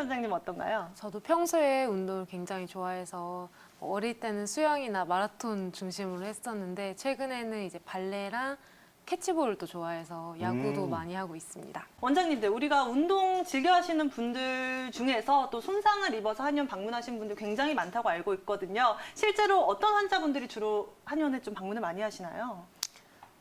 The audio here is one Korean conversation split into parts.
원장님 어떤가요? 저도 평소에 운동을 굉장히 좋아해서 어릴 때는 수영이나 마라톤 중심으로 했었는데 최근에는 이제 발레랑 캐치볼을 또 좋아해서 야구도 많이 하고 있습니다. 원장님들, 우리가 운동 즐겨 하시는 분들 중에서 또 손상을 입어서 한의원 방문하신 분들 굉장히 많다고 알고 있거든요. 실제로 어떤 환자분들이 주로 한의원에 좀 방문을 많이 하시나요?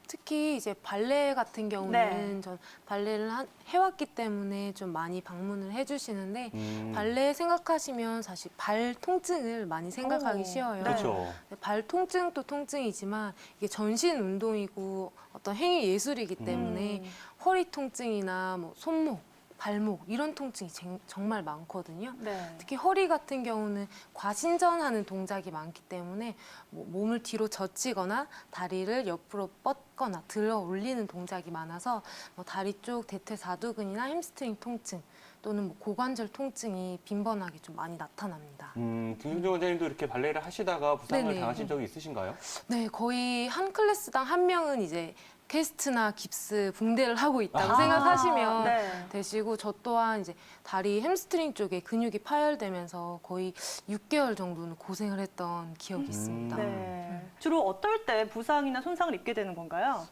특히 이제 발레 같은 경우는 네. 전 발레를 해왔기 때문에 좀 많이 방문을 해주시는데 발레 생각하시면 사실 발 통증을 많이 생각하기 오, 쉬워요. 네. 그렇죠. 발 통증도 통증이지만 이게 전신 운동이고 어떤 행위 예술이기 때문에 허리 통증이나 뭐 손목, 발목 이런 통증이 정말 많거든요. 네. 특히 허리 같은 경우는 과신전하는 동작이 많기 때문에 뭐 몸을 뒤로 젖히거나 다리를 옆으로 뻗거나 들어 올리는 동작이 많아서 뭐 다리 쪽 대퇴사두근이나 햄스트링 통증 또는 뭐 고관절 통증이 빈번하게 좀 많이 나타납니다. 김승정 원장님도 이렇게 발레를 하시다가 부상을 네네. 당하신 적이 있으신가요? 네, 거의 한 클래스당 한 명은 이제 캐스트나 깁스, 붕대를 하고 있다고 생각하시면 네. 되시고 저 또한 이제 다리 햄스트링 쪽에 근육이 파열되면서 거의 6개월 정도는 고생을 했던 기억이 있습니다. 네. 주로 어떨 때 부상이나 손상을 입게 되는 건가요?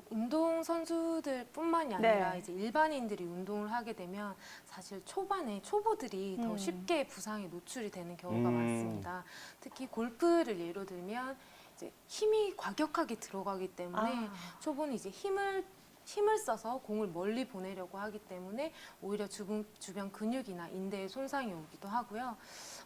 운동 선수들뿐만이 아니라 네. 이제 일반인들이 운동을 하게 되면 사실 초반에 초보들이 더 쉽게 부상에 노출이 되는 경우가 많습니다. 특히 골프를 예로 들면 이제 힘이 과격하게 들어가기 때문에 초보는 이제 힘을 써서 공을 멀리 보내려고 하기 때문에 오히려 주변 근육이나 인대에 손상이 오기도 하고요.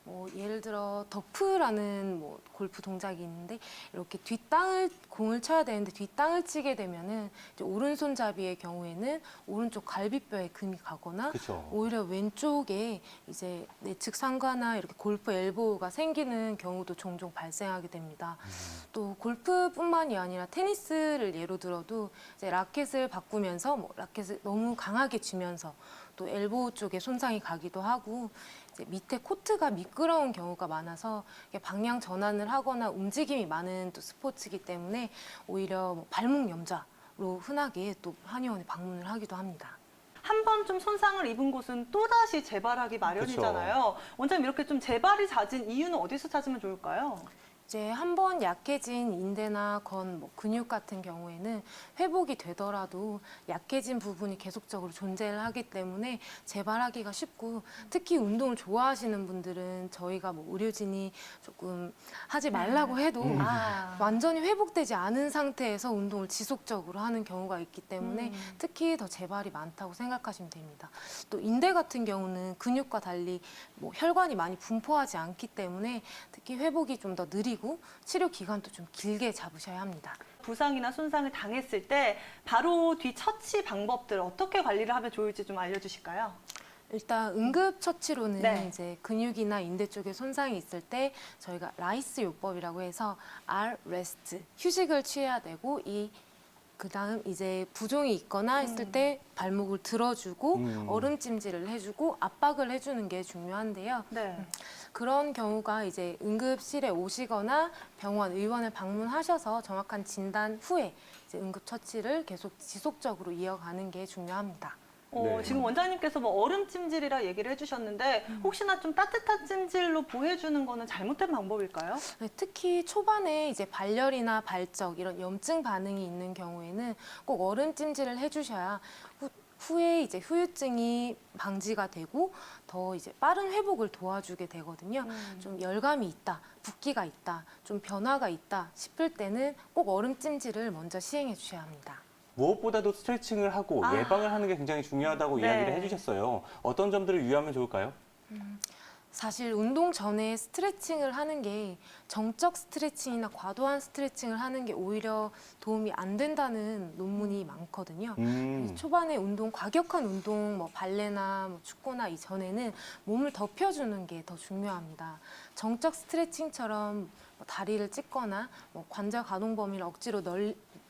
뭐 예를 들어 더프라는 뭐 골프 동작이 있는데 이렇게 뒷땅을 공을 쳐야 되는데 뒷땅을 치게 되면은 이제 오른손잡이의 경우에는 오른쪽 갈비뼈에 금이 가거나 그쵸. 오히려 왼쪽에 이제 내측 상가나 이렇게 골프 엘보가 생기는 경우도 종종 발생하게 됩니다. 또 골프뿐만이 아니라 테니스를 예로 들어도 이제 라켓을 바꾸면서 뭐 라켓을 너무 강하게 쥐면서 또 엘보 쪽에 손상이 가기도 하고 이제 밑에 코트가 미끄러운 경우가 많아서 방향 전환을 하거나 움직임이 많은 또 스포츠이기 때문에 오히려 뭐 발목 염좌로 흔하게 또 한의원에 방문을 하기도 합니다. 한 번 좀 손상을 입은 곳은 또다시 재발하기 마련이잖아요. 원장님, 이렇게 좀 재발이 잦은 이유는 어디서 찾으면 좋을까요? 이제 한번 약해진 인대나 뭐 근육 같은 경우에는 회복이 되더라도 약해진 부분이 계속적으로 존재를 하기 때문에 재발하기가 쉽고 특히 운동을 좋아하시는 분들은 저희가 뭐 의료진이 조금 하지 말라고 해도 완전히 회복되지 않은 상태에서 운동을 지속적으로 하는 경우가 있기 때문에 특히 더 재발이 많다고 생각하시면 됩니다. 또 인대 같은 경우는 근육과 달리 뭐 혈관이 많이 분포하지 않기 때문에 특히 회복이 좀 더 느리고 치료 기간도 좀 길게 잡으셔야 합니다. 부상이나 손상을 당했을 때 바로 뒤 처치 방법들 어떻게 관리를 하면 좋을지 좀 알려주실까요? 일단 응급처치로는 네. 이제 근육이나 인대 쪽에 손상이 있을 때 저희가 라이스 요법이라고 해서 rest 휴식을 취해야 되고 그다음 이제 부종이 있거나 했을 때 발목을 들어주고 얼음찜질을 해주고 압박을 해주는 게 중요한데요. 네. 그런 경우가 이제 응급실에 오시거나 병원, 의원을 방문하셔서 정확한 진단 후에 이제 응급처치를 계속 지속적으로 이어가는 게 중요합니다. 네. 지금 원장님께서 뭐 얼음찜질이라 얘기를 해주셨는데 혹시나 좀 따뜻한 찜질로 보해주는 거는 잘못된 방법일까요? 네, 특히 초반에 이제 발열이나 발적 이런 염증 반응이 있는 경우에는 꼭 얼음 찜질을 해주셔야 후에 이제 후유증이 방지가 되고 더 이제 빠른 회복을 도와주게 되거든요. 좀 열감이 있다, 붓기가 있다, 좀 변화가 있다 싶을 때는 꼭 얼음 찜질을 먼저 시행해 주셔야 합니다. 무엇보다도 스트레칭을 하고 예방을 하는 게 굉장히 중요하다고 네. 이야기를 해주셨어요. 어떤 점들을 유의하면 좋을까요? 사실 운동 전에 스트레칭을 하는 게 정적 스트레칭이나 과도한 스트레칭을 하는 게 오히려 도움이 안 된다는 논문이 많거든요. 초반에 과격한 운동, 뭐 발레나 뭐 축구나 이전에는 몸을 덮여주는 게 더 중요합니다. 정적 스트레칭처럼 뭐 다리를 찢거나 뭐 관절 가동 범위를 억지로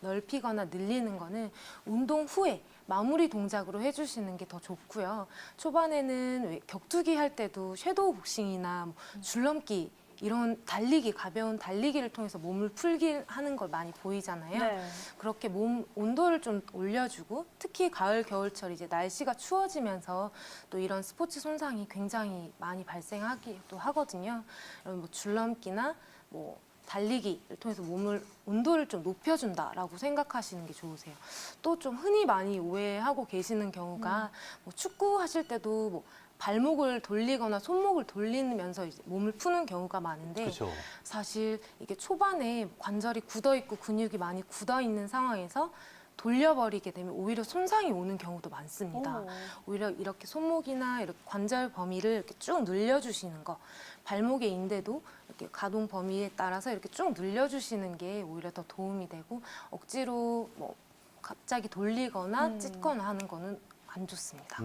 넓히거나 늘리는 거는 운동 후에 마무리 동작으로 해주시는 게 더 좋고요. 초반에는 격투기 할 때도 섀도우 복싱이나 뭐 줄넘기 이런 달리기, 가벼운 달리기를 통해서 몸을 풀기 하는 걸 많이 보이잖아요. 네. 그렇게 몸 온도를 좀 올려주고 특히 가을, 겨울철 이제 날씨가 추워지면서 또 이런 스포츠 손상이 굉장히 많이 발생하기도 하거든요. 이런 뭐 줄넘기나 뭐 달리기를 통해서 몸을 온도를 좀 높여준다라고 생각하시는 게 좋으세요. 또 좀 흔히 많이 오해하고 계시는 경우가 뭐 축구 하실 때도 뭐 발목을 돌리거나 손목을 돌리면서 이제 몸을 푸는 경우가 많은데 그렇죠. 사실 이게 초반에 관절이 굳어 있고 근육이 많이 굳어 있는 상황에서 돌려버리게 되면 오히려 손상이 오는 경우도 많습니다. 오. 오히려 이렇게 손목이나 이렇게 관절 범위를 이렇게 쭉 늘려주시는 거, 발목의 인대도 이렇게 가동 범위에 따라서 이렇게 쭉 늘려주시는 게 오히려 더 도움이 되고 억지로 뭐 갑자기 돌리거나 찢거나 하는 거는 안 좋습니다.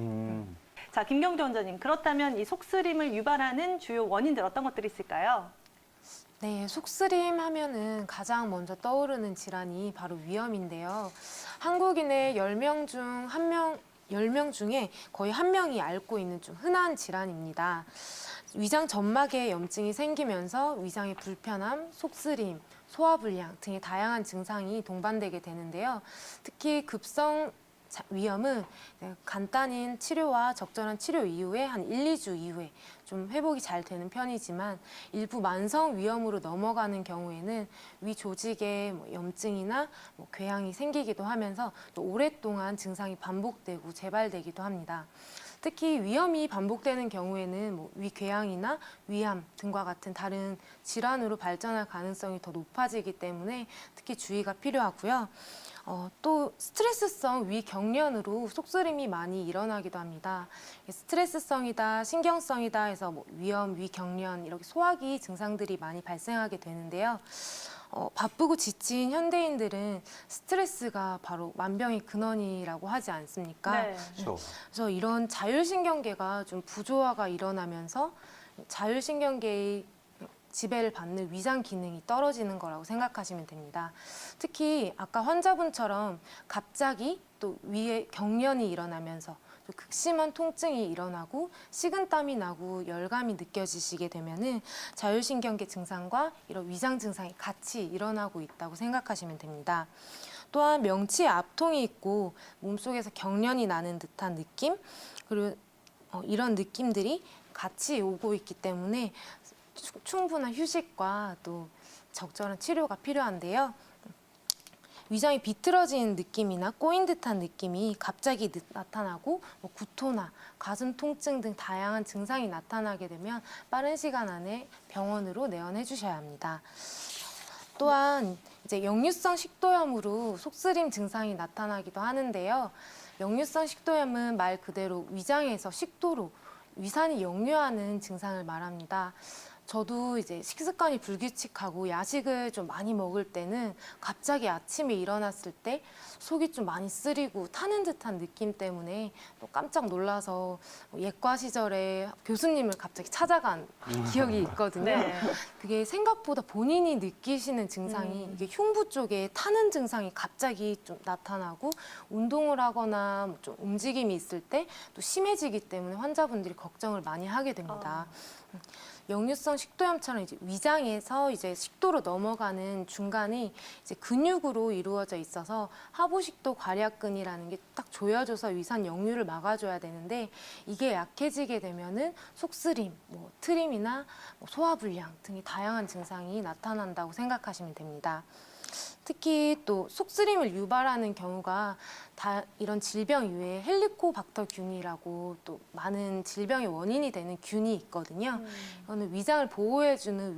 자, 김경재 원장님. 그렇다면 이 속쓰림을 유발하는 주요 원인들 어떤 것들이 있을까요? 네, 속쓰림 하면은 가장 먼저 떠오르는 질환이 바로 위염인데요. 한국인의 10명 중 10명 중에 거의 1명이 앓고 있는 좀 흔한 질환입니다. 위장 점막에 염증이 생기면서 위장의 불편함, 속쓰림, 소화불량 등의 다양한 증상이 동반되게 되는데요. 특히 급성 위염은 간단한 치료와 적절한 치료 이후에 한 1, 2주 이후에 좀 회복이 잘 되는 편이지만 일부 만성 위염으로 넘어가는 경우에는 위 조직에 뭐 염증이나 뭐 궤양이 생기기도 하면서 또 오랫동안 증상이 반복되고 재발되기도 합니다. 특히 위염이 반복되는 경우에는 뭐 위궤양이나 위암 등과 같은 다른 질환으로 발전할 가능성이 더 높아지기 때문에 특히 주의가 필요하고요. 또 스트레스성 위경련으로 속쓰림이 많이 일어나기도 합니다. 스트레스성이다, 신경성이다 해서 뭐 위염, 위경련 이렇게 소화기 증상들이 많이 발생하게 되는데요. 바쁘고 지친 현대인들은 스트레스가 바로 만병의 근원이라고 하지 않습니까? 네. 그렇죠. 그래서 이런 자율신경계가 좀 부조화가 일어나면서 자율신경계의 지배를 받는 위장 기능이 떨어지는 거라고 생각하시면 됩니다. 특히 아까 환자분처럼 갑자기 또 위에 경련이 일어나면서 또 극심한 통증이 일어나고 식은땀이 나고 열감이 느껴지시게 되면은 자율신경계 증상과 이런 위장 증상이 같이 일어나고 있다고 생각하시면 됩니다. 또한 명치에 압통이 있고 몸속에서 경련이 나는 듯한 느낌 그리고 이런 느낌들이 같이 오고 있기 때문에 충분한 휴식과 또 적절한 치료가 필요한데요. 위장이 비틀어진 느낌이나 꼬인 듯한 느낌이 갑자기 나타나고 뭐 구토나 가슴 통증 등 다양한 증상이 나타나게 되면 빠른 시간 안에 병원으로 내원해 주셔야 합니다. 또한 이제 역류성 식도염으로 속쓰림 증상이 나타나기도 하는데요. 역류성 식도염은 말 그대로 위장에서 식도로 위산이 역류하는 증상을 말합니다. 저도 이제 식습관이 불규칙하고 야식을 좀 많이 먹을 때는 갑자기 아침에 일어났을 때 속이 좀 많이 쓰리고 타는 듯한 느낌 때문에 또 깜짝 놀라서 예과 시절에 교수님을 갑자기 찾아간 기억이 있거든요. 네. 그게 생각보다 본인이 느끼시는 증상이 이게 흉부 쪽에 타는 증상이 갑자기 좀 나타나고 운동을 하거나 뭐 좀 움직임이 있을 때 또 심해지기 때문에 환자분들이 걱정을 많이 하게 됩니다. 역류성 식도염처럼 이제 위장에서 이제 식도로 넘어가는 중간이 이제 근육으로 이루어져 있어서 하부식도 괄약근이라는 게 딱 조여줘서 위산 역류를 막아줘야 되는데 이게 약해지게 되면은 속쓰림, 뭐 트림이나 뭐 소화불량 등의 다양한 증상이 나타난다고 생각하시면 됩니다. 특히 또 속쓰림을 유발하는 경우가 다 이런 질병 이외에 헬리코박터균이라고 또 많은 질병의 원인이 되는 균이 있거든요. 이거는 위장을 보호해주는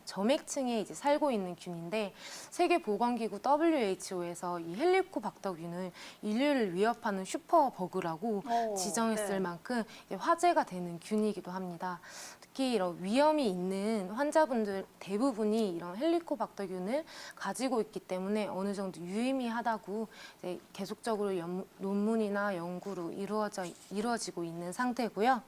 점액층에 이제 살고 있는 균인데 세계보건기구 WHO에서 이 헬리코박터균을 인류를 위협하는 슈퍼버그라고 지정했을 네. 만큼 이제 화제가 되는 균이기도 합니다. 특히 이런 위염이 있는 환자분들 대부분이 이런 헬리코박터균을 가지고 있기 때문에 어느 정도 유의미하다고 이제 계속적으로 논문이나 연구로 이루어지고 있는 상태고요.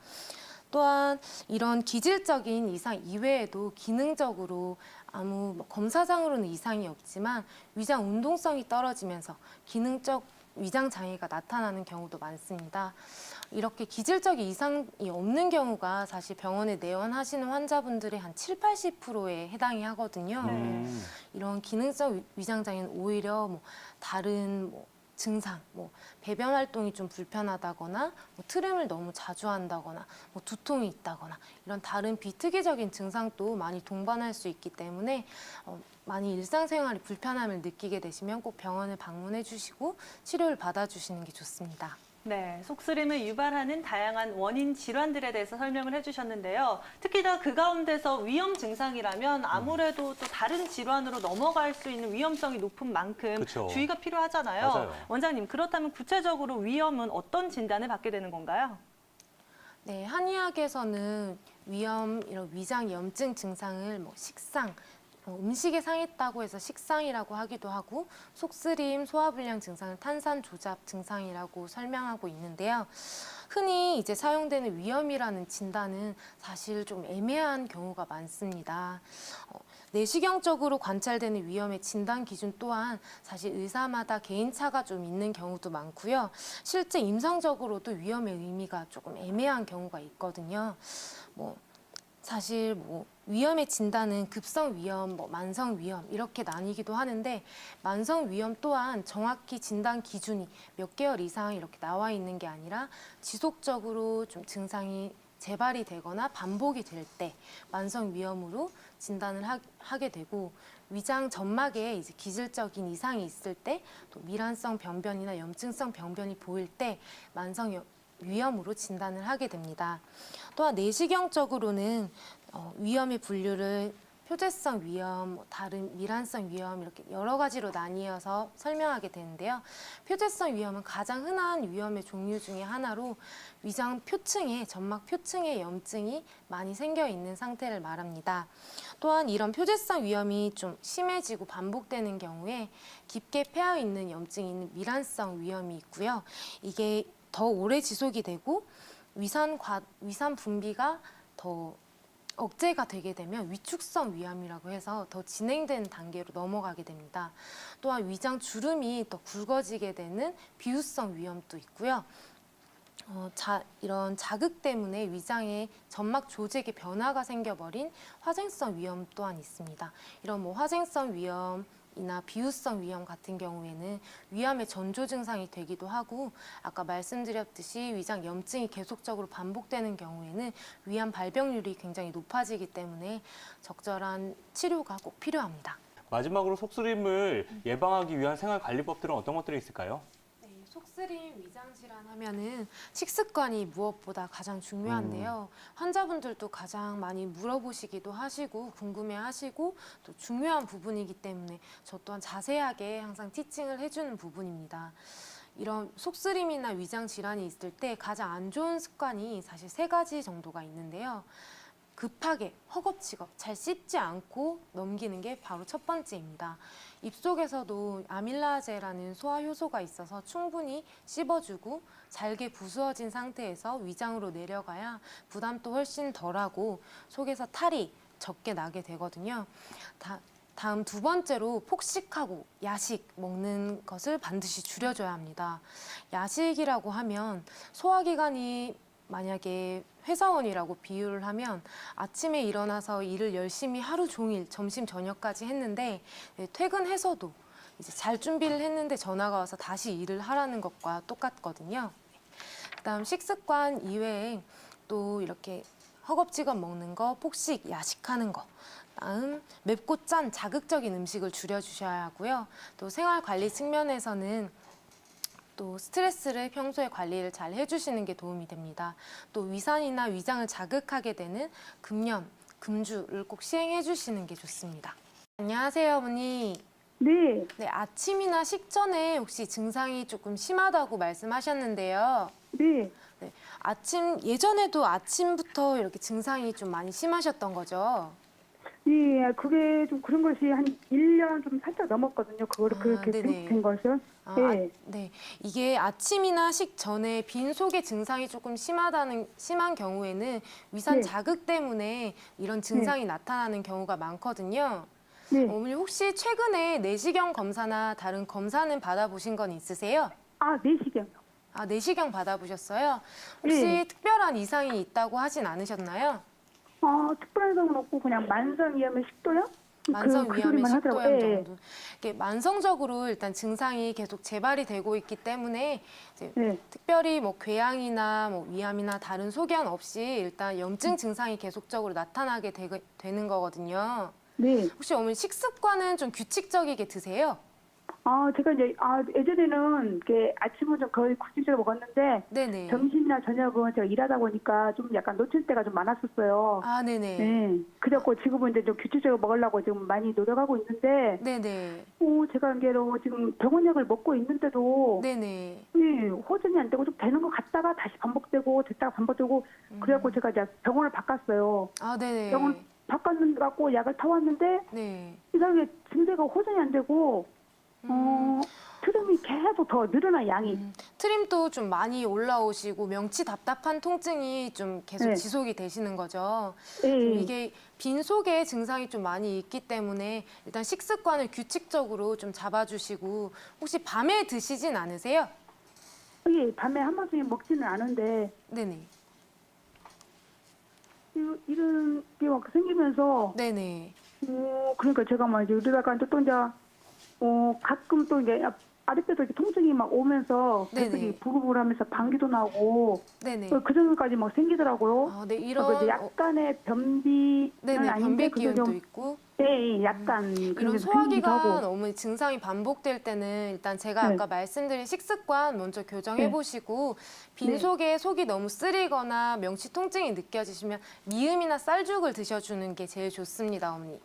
또한 이런 기질적인 이상 이외에도 기능적으로 아무 검사상으로는 이상이 없지만 위장 운동성이 떨어지면서 기능적 위장 장애가 나타나는 경우도 많습니다. 이렇게 기질적 이상이 없는 경우가 사실 병원에 내원하시는 환자분들의 한 70~80%에 해당이 하거든요. 이런 기능성 위장 장애는 오히려 뭐 다른 증상, 배변 활동이 좀 불편하다거나, 트림을 너무 자주 한다거나, 두통이 있다거나 이런 다른 비특이적인 증상도 많이 동반할 수 있기 때문에 많이 일상생활에 불편함을 느끼게 되시면 꼭 병원을 방문해 주시고 치료를 받아주시는 게 좋습니다. 네, 속쓰림을 유발하는 다양한 원인 질환들에 대해서 설명을 해주셨는데요. 특히나 그 가운데서 위험 증상이라면 아무래도 또 다른 질환으로 넘어갈 수 있는 위험성이 높은 만큼 그쵸. 주의가 필요하잖아요. 맞아요. 원장님, 그렇다면 구체적으로 위험은 어떤 진단을 받게 되는 건가요? 네, 한의학에서는 이런 위장 염증 증상을 식상, 음식에 상했다고 해서 식상이라고 하기도 하고 속쓰림, 소화불량 증상을 탄산 조잡 증상이라고 설명하고 있는데요. 흔히 이제 사용되는 위염이라는 진단은 사실 좀 애매한 경우가 많습니다. 내시경적으로 관찰되는 위염의 진단 기준 또한 사실 의사마다 개인차가 좀 있는 경우도 많고요. 실제 임상적으로도 위염의 의미가 조금 애매한 경우가 있거든요. 사실 위염의 진단은 급성 위염, 만성 위염 이렇게 나뉘기도 하는데 만성 위염 또한 정확히 진단 기준이 몇 개월 이상 이렇게 나와 있는 게 아니라 지속적으로 좀 증상이 재발이 되거나 반복이 될 때 만성 위염으로 진단을 하게 되고 위장 점막에 이제 기질적인 이상이 있을 때 또 미란성 병변이나 염증성 병변이 보일 때 만성 위염으로 진단을 하게 됩니다. 또한 내시경적으로는 위염의 분류를 표재성 위염, 다른 미란성 위염 이렇게 여러 가지로 나뉘어서 설명하게 되는데요. 표재성 위염은 가장 흔한 위염의 종류 중에 하나로 위장 표층에, 점막 표층에 염증이 많이 생겨 있는 상태를 말합니다. 또한 이런 표재성 위염이 좀 심해지고 반복되는 경우에 깊게 패여 있는 염증이 있는 미란성 위염이 있고요. 이게 더 오래 지속이 되고 위산 분비가 더 억제가 되게 되면 위축성 위염이라고 해서 더 진행된 단계로 넘어가게 됩니다. 또한 위장 주름이 더 굵어지게 되는 비유성 위염도 있고요. 이런 자극 때문에 위장의 점막 조직에 변화가 생겨버린 화생성 위염 또한 있습니다. 이런 화생성 위염이나 비유성 위염 같은 경우에는 위암의 전조 증상이 되기도 하고 아까 말씀드렸듯이 위장 염증이 계속적으로 반복되는 경우에는 위암 발병률이 굉장히 높아지기 때문에 적절한 치료가 꼭 필요합니다. 마지막으로 속쓰림을 예방하기 위한 생활관리법들은 어떤 것들이 있을까요? 속쓰림, 위장질환 하면은 식습관이 무엇보다 가장 중요한데요. 환자분들도 가장 많이 물어보시기도 하시고 궁금해하시고 또 중요한 부분이기 때문에 저 또한 자세하게 항상 티칭을 해주는 부분입니다. 이런 속쓰림이나 위장질환이 있을 때 가장 안 좋은 습관이 사실 3가지 정도가 있는데요. 급하게 허겁지겁 잘 씹지 않고 넘기는 게 바로 첫 번째입니다. 입속에서도 아밀라제라는 소화 효소가 있어서 충분히 씹어주고 잘게 부스어진 상태에서 위장으로 내려가야 부담도 훨씬 덜하고 속에서 탈이 적게 나게 되거든요. 다음 2번째로 폭식하고 야식 먹는 것을 반드시 줄여줘야 합니다. 야식이라고 하면 소화기관이 만약에 회사원이라고 비유를 하면 아침에 일어나서 일을 열심히 하루 종일 점심 저녁까지 했는데 퇴근해서도 이제 잘 준비를 했는데 전화가 와서 다시 일을 하라는 것과 똑같거든요. 그다음 식습관 이외에 또 이렇게 허겁지겁 먹는 거, 폭식, 야식하는 거. 다음 맵고 짠 자극적인 음식을 줄여주셔야 하고요. 또 생활관리 측면에서는 또 스트레스를 평소에 관리를 잘 해주시는 게 도움이 됩니다. 또 위산이나 위장을 자극하게 되는 금연, 금주를 꼭 시행해 주시는 게 좋습니다. 안녕하세요, 어머니. 네, 네, 아침이나 식전에 혹시 증상이 조금 심하다고 말씀하셨는데요. 네. 예전에도 아침부터 이렇게 증상이 좀 많이 심하셨던 거죠? 예, 그게 좀 그런 것이 한 1년 좀 살짝 넘었거든요. 그거를 그렇게 네네. 된 것은. 예. 네. 이게 아침이나 식전에 빈속의 증상이 조금 심한 경우에는 위산 네. 자극 때문에 이런 증상이 나타나는 경우가 많거든요. 네. 어머니 혹시 최근에 내시경 검사나 다른 검사는 받아보신 건 있으세요? 내시경요. 아, 내시경 받아보셨어요? 혹시 네. 특별한 이상이 있다고 하진 않으셨나요? 특별한 건 없고 그냥 만성위염의 식도염? 만성 그 위염의 소리만 하더라고요. 식도염 예. 정도. 이게 만성적으로 일단 증상이 계속 재발이 되고 있기 때문에 이제 네. 특별히 뭐 궤양이나 뭐 위암이나 다른 소견 없이 일단 염증 증상이 계속적으로 나타나게 되는 거거든요. 네. 혹시 어머니 식습관은 좀 규칙적이게 드세요? 제가 이제 예전에는 이렇게 아침은 좀 거의 규칙적으로 먹었는데 네네. 점심이나 저녁은 제가 일하다 보니까 좀 약간 놓칠 때가 좀 많았었어요. 아, 네네. 네. 그래갖고 지금은 이제 좀 규칙적으로 먹으려고 지금 많이 노력하고 있는데, 네네. 제가 알기로 지금 병원약을 먹고 있는데도, 네네. 호전이 안 되고 좀 되는 것 같다가 다시 반복되고, 됐다가 반복되고, 그래갖고 제가 이제 병원을 바꿨어요. 아, 네네. 병원 바꿨는데 갖고 약을 타왔는데, 네. 이상하게 증세가 호전이 안 되고, 트림이 계속 더 늘어나, 양이. 트림도 좀 많이 올라오시고 명치 답답한 통증이 좀 계속 네. 지속이 되시는 거죠. 예, 좀 예. 이게 빈속에 증상이 좀 많이 있기 때문에 일단 식습관을 규칙적으로 좀 잡아주시고 혹시 밤에 드시진 않으세요? 밤에 한 번쯤 먹지는 않은데, 네네. 이런 게 막 생기면서, 네네. 그러니까 제가 막 이제 이러다가 또 이제 가끔 또 이제 아랫배도 이렇게 통증이 막 오면서 네네. 뱃속이 부글부글하면서 방귀도 나고 네네. 그 정도까지 막 생기더라고요. 아, 네, 그리고 이제 이런 약간의 변비는 네네, 아닌데 변비 근데 기운도 좀 있고 약간 이런 그런 게 생기기도 소화기관 하고. 너무 증상이 반복될 때는 일단 제가 네. 아까 말씀드린 식습관 먼저 교정해 네. 보시고 빈속에 속이 너무 쓰리거나 명치 통증이 느껴지시면 미음이나 쌀죽을 드셔주는 게 제일 좋습니다, 어머니.